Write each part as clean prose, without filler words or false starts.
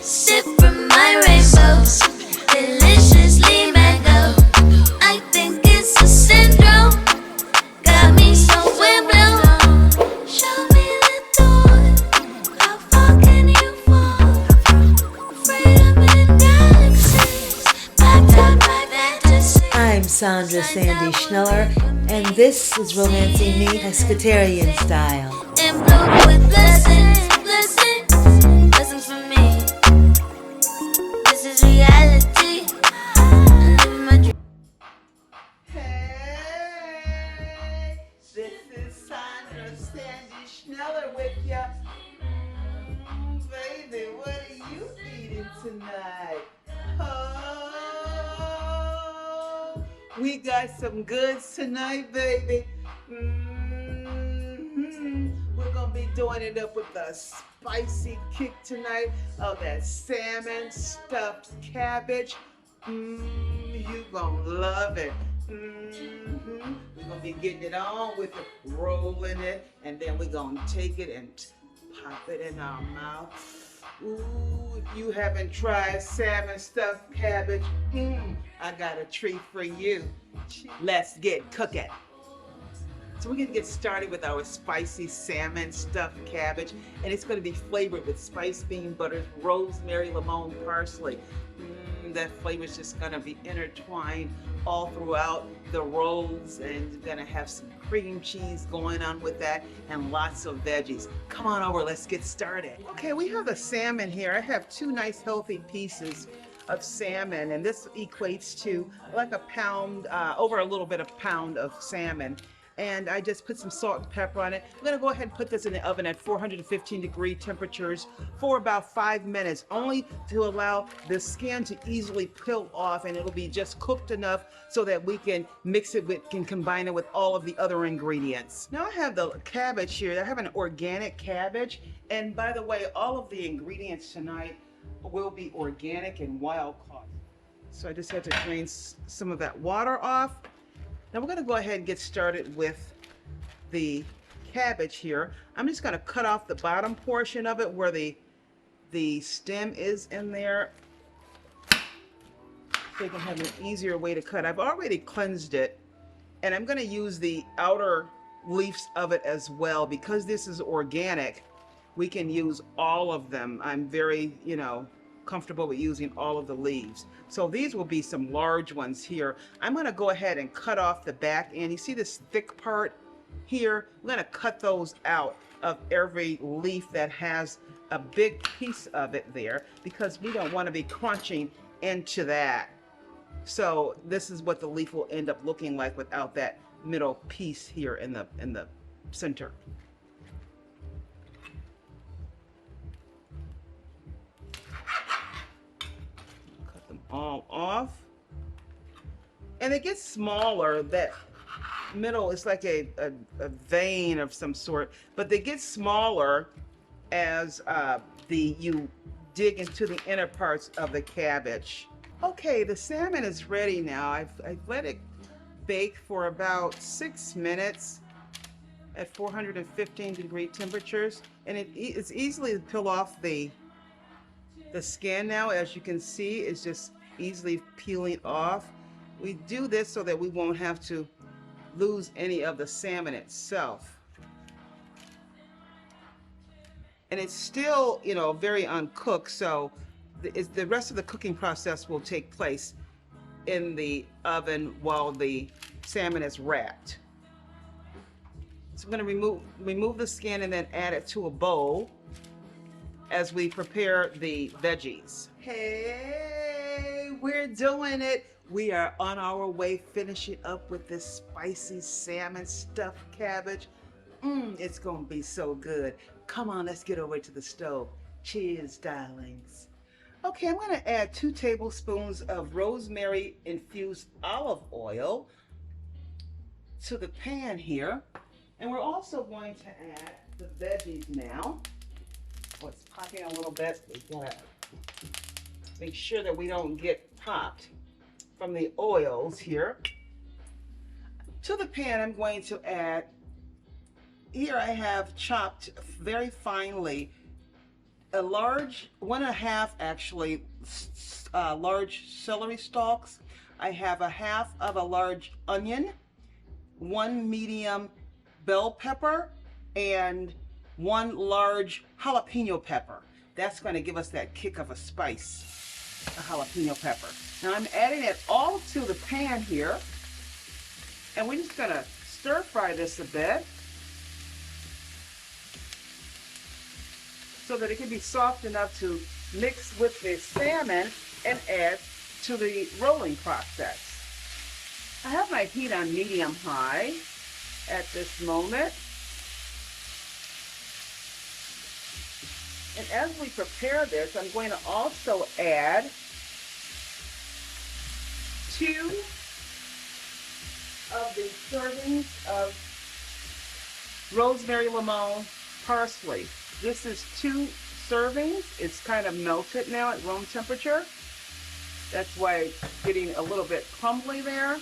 Sip from my rainbow, deliciously mango. I think it's a syndrome, got me so blown. Show me the door, how far can you fall? Freedom in galaxies, backed by fantasy. I'm Sandra Sandy Schneller, and this is Romancing Me Pesca-Mediterranean style. And blow with blessings, blessings for me. This is reality. I'm living my dream. Hey, this is Sandra Sandy Schneller with ya. Baby, what are you eating tonight? Oh, we got some goods tonight, baby. We're gonna be doing it up with a spicy kick tonight of that salmon stuffed cabbage. You gonna love it. We're gonna be getting it on with it, rolling it, and then we're gonna take it and pop it in our mouth. Ooh, if you haven't tried salmon stuffed cabbage, I got a treat for you. Let's get cooking. So we're gonna get started with our spicy salmon stuffed cabbage, and it's gonna be flavored with SpiceBean butter, rosemary, lemon, parsley. That flavor is just gonna be intertwined all throughout the rolls, and you're gonna have some cream cheese going on with that and lots of veggies. Come on over, let's get started. Okay, we have the salmon here. I have two nice healthy pieces of salmon, and this equates to like a pound, over a little bit of pound of salmon. And I just put some salt and pepper on it. I'm gonna go ahead and put this in the oven at 415-degree temperatures for about 5 minutes, only to allow the skin to easily peel off, and it'll be just cooked enough so that we can mix it with, can combine it with all of the other ingredients. Now I have the cabbage here. I have an organic cabbage, and by the way, all of the ingredients tonight will be organic and wild caught. So I just had to drain some of that water off. Now we're going to go ahead and get started with the cabbage here. I'm just going to cut off the bottom portion of it where the stem is in there, so you can have an easier way to cut. I've already cleansed it, and I'm going to use the outer leaves of it as well. Because this is organic, we can use all of them. I'm very, comfortable with using all of the leaves. So these will be some large ones here. I'm gonna go ahead and cut off the back end. You see this thick part here? I'm gonna cut those out of every leaf that has a big piece of it there, because we don't wanna be crunching into that. So this is what the leaf will end up looking like without that middle piece here in the center. All off, and it gets smaller. That middle is like a vein of some sort, but they get smaller as you dig into the inner parts of the cabbage. Okay, the salmon is ready now. I've let it bake for about 6 minutes at 415-degree temperatures, and it's easily to peel off the skin now. As you can see, it's just easily peeling off. We do this so that we won't have to lose any of the salmon itself. And it's still, very uncooked, so the rest of the cooking process will take place in the oven while the salmon is wrapped. So I'm going to remove the skin and then add it to a bowl as we prepare the veggies. Hey, we're doing it. We are on our way finishing up with this spicy salmon stuffed cabbage. It's gonna be so good. Come on, let's get over to the stove. Cheers, darlings. Okay, I'm gonna add 2 tablespoons of rosemary infused olive oil to the pan here. And we're also going to add the veggies now. Oh, it's popping a little bit. We gotta make sure that we don't get popped from the oils here. To the pan, I'm going to add, here I have chopped very finely a large, 1.5 actually, large celery stalks. I have a half of a large onion, 1 medium bell pepper, and 1 large jalapeno pepper. That's going to give us that kick of a spice, a jalapeno pepper. Now I'm adding it all to the pan here, and we're just going to stir fry this a bit so that it can be soft enough to mix with the salmon and add to the rolling process. I have my heat on medium-high at this moment. And as we prepare this, I'm going to also add 2 of the servings of rosemary, lemon, parsley. This is 2 servings. It's kind of melted now at room temperature. That's why it's getting a little bit crumbly there.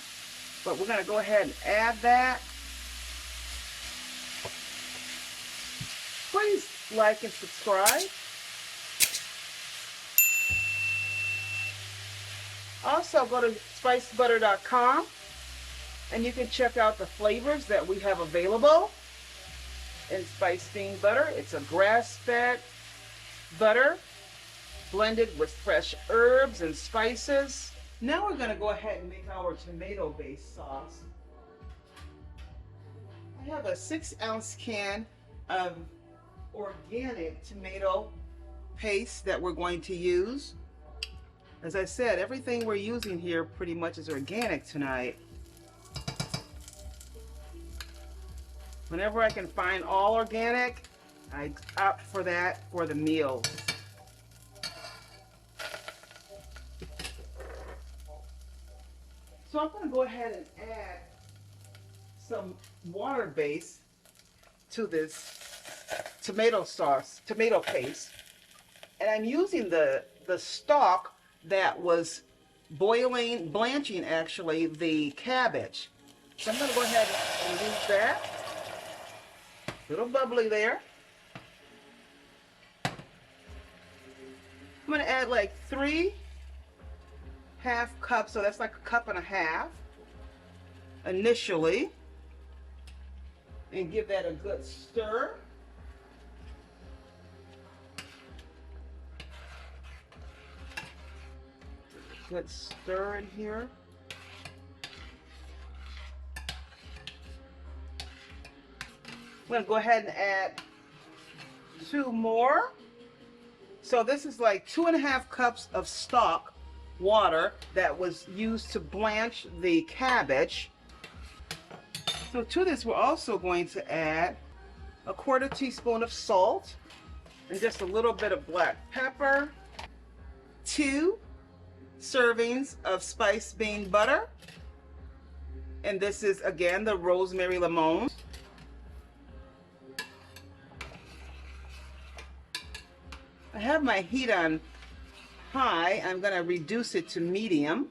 But we're going to go ahead and add that. Please like and subscribe. Also, go to spicebutter.com and you can check out the flavors that we have available in SpiceBean butter. It's a grass-fed butter blended with fresh herbs and spices. Now we're going to go ahead and make our tomato-based sauce. I have a 6-ounce can of organic tomato paste that we're going to use. As I said, everything we're using here pretty much is organic tonight. Whenever I can find all organic, I opt for that for the meals. So I'm going to go ahead and add some water base to this tomato sauce, tomato paste. And I'm using the stock that was blanching actually, the cabbage. So I'm going to go ahead and use that. Little bubbly there. I'm going to add like 3 half cups, so that's like 1.5 cups initially, and give that a good stir. Good stir in here. I'm going to go ahead and add 2 more. So this is like 2.5 cups of stock water that was used to blanch the cabbage. So to this we're also going to add a 1/4 teaspoon of salt and just a little bit of black pepper, 2 servings of SpiceBean butter, and this is again the rosemary lemon. I have my heat on high. I'm going to reduce it to medium,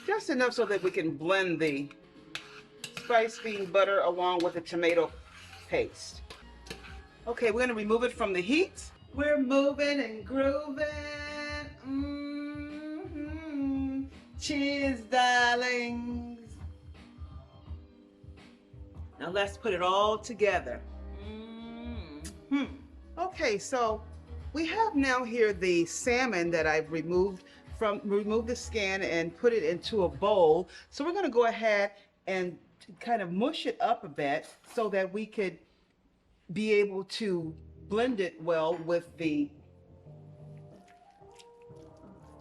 just enough so that we can blend the SpiceBean butter along with the tomato paste. Okay, we're going to remove it from the heat. We're moving and grooving. Cheers, darlings. Now let's put it all together. Okay, so we have now here the salmon that I've removed the skin and put it into a bowl. So we're going to go ahead and kind of mush it up a bit so that we could be able to blend it well with the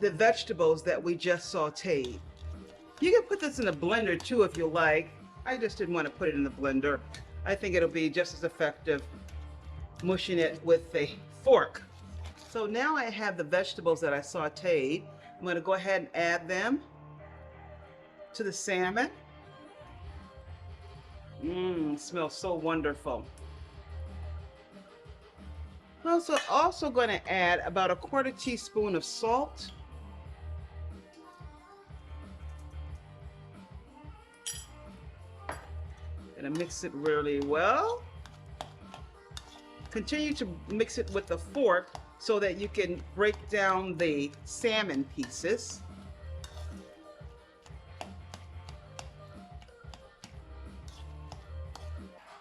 vegetables that we just sauteed. You can put this in a blender too if you like. I just didn't want to put it in the blender. I think it'll be just as effective mushing it with a fork. So now I have the vegetables that I sauteed. I'm going to go ahead and add them to the salmon. Smells so wonderful. I'm also going to add about a 1/4 teaspoon of salt. Gonna mix it really well. Continue to mix it with a fork so that you can break down the salmon pieces.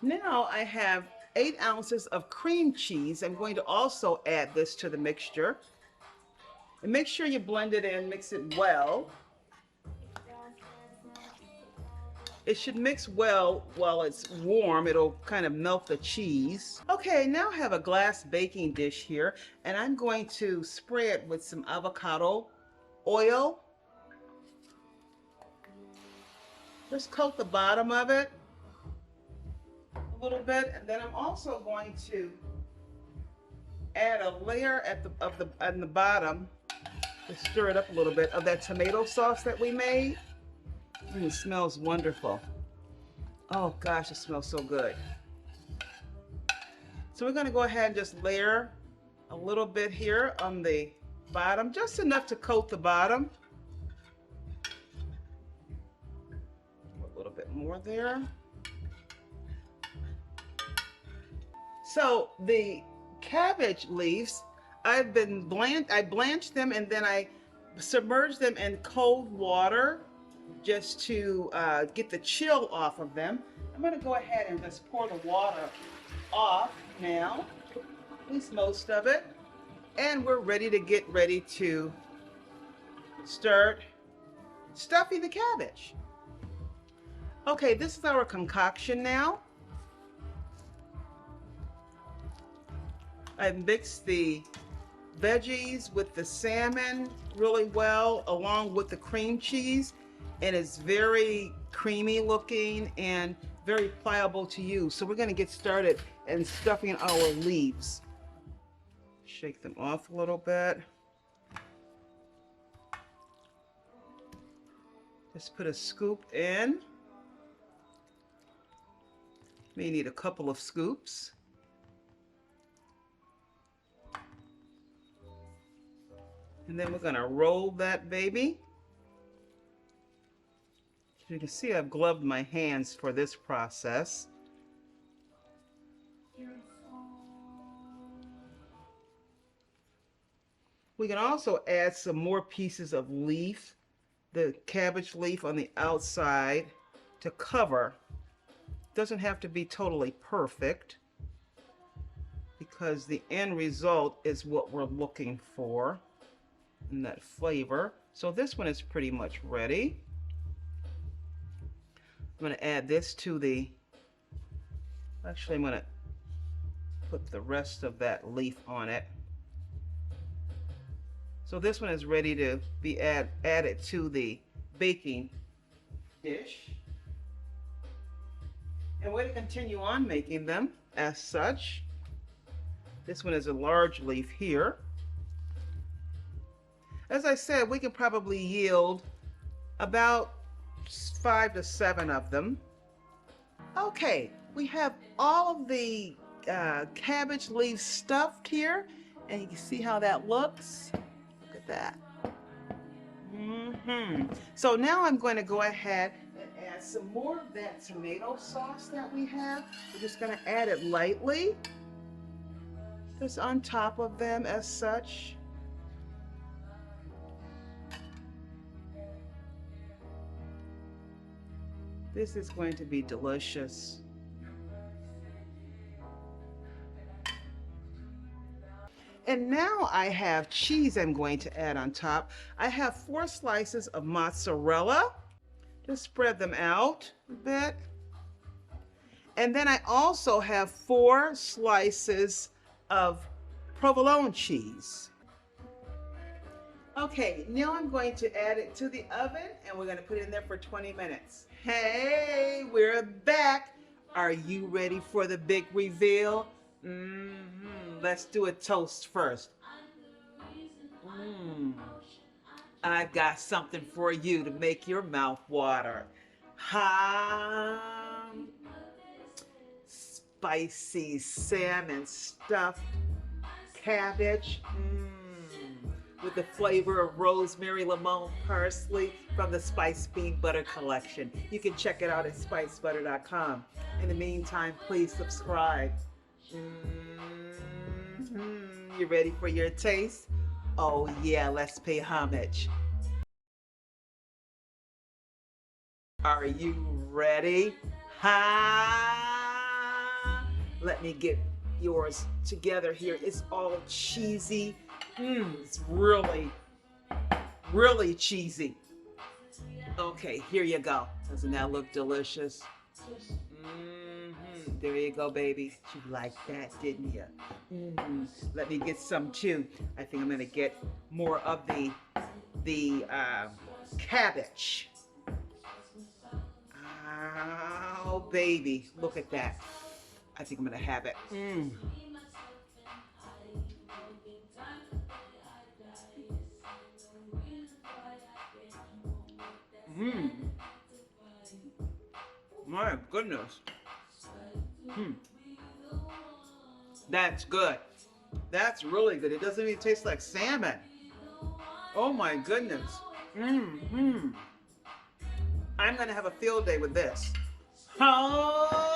Now I have 8 ounces of cream cheese. I'm going to also add this to the mixture. And make sure you blend it in, mix it well. It should mix well while it's warm. It'll kind of melt the cheese. Okay, now I have a glass baking dish here, and I'm going to spray it with some avocado oil. Just coat the bottom of it a little bit, and then I'm also going to add a layer on the bottom to stir it up a little bit of that tomato sauce that we made. It smells wonderful. Oh gosh, it smells so good. So we're going to go ahead and just layer a little bit here on the bottom, just enough to coat the bottom. A little bit more there. So the cabbage leaves, I blanched them and then I submerged them in cold water just to get the chill off of them. I'm going to go ahead and just pour the water off now, at least most of it, and we're ready to start stuffing the cabbage. Okay, this is our concoction now. I've mixed the veggies with the salmon really well along with the cream cheese, and it's very creamy looking and very pliable to use. So we're going to get started in stuffing our leaves. Shake them off a little bit. Just put a scoop in. May need a couple of scoops. And then we're going to roll that baby. You can see I've gloved my hands for this process. We can also add some more pieces of leaf, the cabbage leaf on the outside to cover. Doesn't have to be totally perfect because the end result is what we're looking for in that flavor. So this one is pretty much ready. I'm going to add this to actually I'm going to put the rest of that leaf on it. So this one is ready to be added to the baking dish. And we're going to continue on making them as such. This one is a large leaf here. As I said, we can probably yield about 5 to 7 of them. Okay, we have all of the cabbage leaves stuffed here, and you can see how that looks. Look at that. So now I'm going to go ahead and add some more of that tomato sauce that we have. We're just going to add it lightly, just on top of them as such. This is going to be delicious. And now I have cheese I'm going to add on top. I have 4 slices of mozzarella. Just spread them out a bit. And then I also have 4 slices of provolone cheese. Okay, now I'm going to add it to the oven and we're going to put it in there for 20 minutes. Hey, we're back. Are you ready for the big reveal? Let's do a toast first. I've got something for you to make your mouth water. Spicy salmon stuffed cabbage. With the flavor of rosemary, lemon, parsley from the SpiceBean butter collection. You can check it out at spicebutter.com. In the meantime, please subscribe. You ready for your taste? Oh yeah, let's pay homage. Are you ready? Ha! Let me get yours together here. It's all cheesy. It's really, really cheesy. Okay, here you go. Doesn't that look delicious? There you go, baby. You liked that, didn't you? Let me get some too. I think I'm gonna get more of the cabbage. Oh, baby, look at that. I think I'm gonna have it. My goodness. That's good. That's really good. It doesn't even taste like salmon. Oh my goodness. I'm gonna have a field day with this. Oh!